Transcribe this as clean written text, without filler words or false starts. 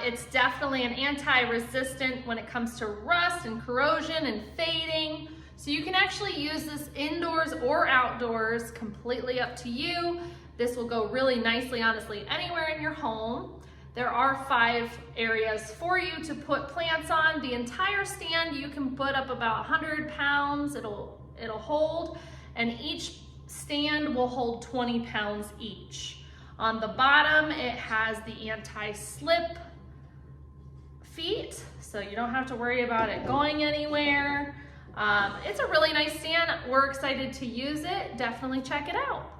It's definitely an anti-resistant when it comes to rust and corrosion and fading. So you can actually use this indoors or outdoors, completely up to you. This will go really nicely, honestly, anywhere in your home. There are 5 areas for you to put plants on. The entire stand, you can put up about 100 pounds, it'll hold, and each stand will hold 20 pounds each. On the bottom, it has the anti-slip feet, so you don't have to worry about it going anywhere. It's a really nice stand. We're excited to use it. Definitely check it out.